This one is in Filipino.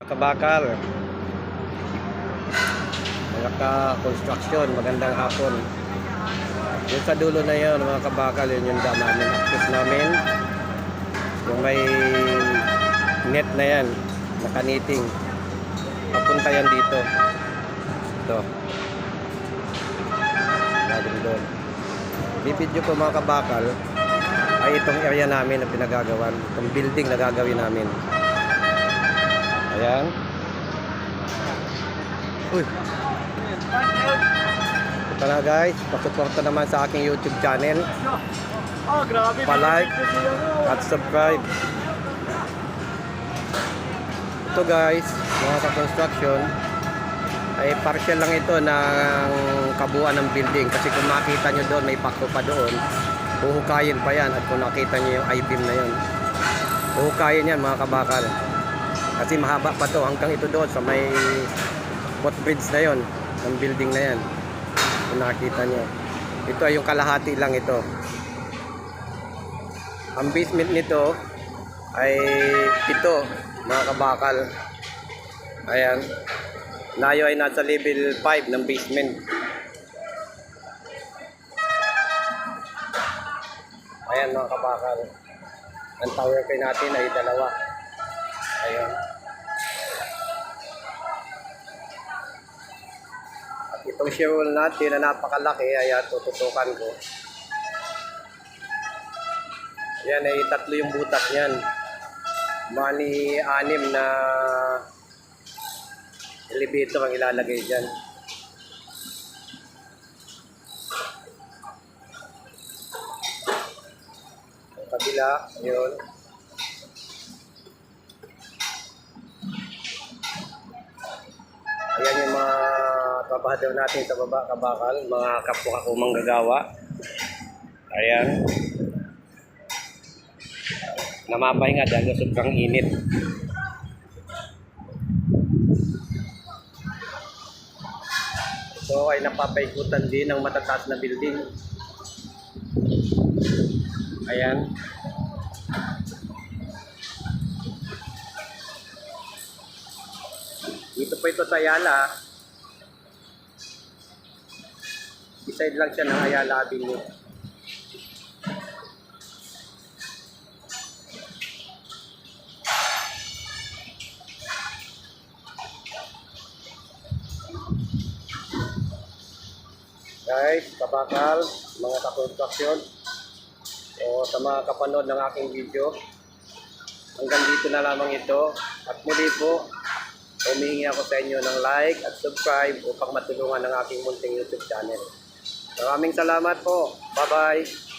Kabakal, mga ka-construction, magandang hapon. Yung sa dulo na yun, mga kabakal, yun yung dam namin, access namin. Yung may net na yan, nakaniting. Papunta yan dito. Ito. Galing doon. Bibidyo ko mga kabakal, ay itong area namin na pinagagawan. Itong building na gagawin namin. Ayan. Uy. Ito na guys, pasuporta naman sa aking YouTube channel. Pa-like at subscribe. Ito guys, mga ka-construction, ay partial lang ito ng kabuuan ng building. Kasi kung makita nyo doon, may pako pa doon. Huhukayin pa yan. At kung nakita nyo yung I-beam na yun, huhukayin yan mga kabakal. Kasi mahaba pa to hanggang ito doon sa may footbridge na yon ng building na yan. Kung nakita nyo, ito ay yung kalahati lang ito. Ang basement nito ay ito mga kabakal. Ayan, nayo ay nasa level 5 ng basement. Ayan mga kabakal, ang tower kay natin ay dalawa. Ayan. At itong shear wall natin na napakalaki ay tututukan ko. Yan ay tatlo yung butas niyan. Bali 6 na elevator ang ilalagay dyan. Ang kabila, yun. Ayan yung mga trabahador natin sa baba kabakal, mga kapwa ko manggagawa. Ayan. Namapahinga dahil sobrang init. So ay napapaikutan din ng matataas na building. Ayan. Dito po ito sa Ayala. Beside lang siya ng Ayala Avenue. Guys, kabakal, mga ka-construction. O sa mga kapanood ng aking video, hanggang dito na lamang ito. At muli po, humihingi ako sa inyo ng like at subscribe upang matulungan ng aking munting YouTube channel. Maraming salamat po. Bye-bye.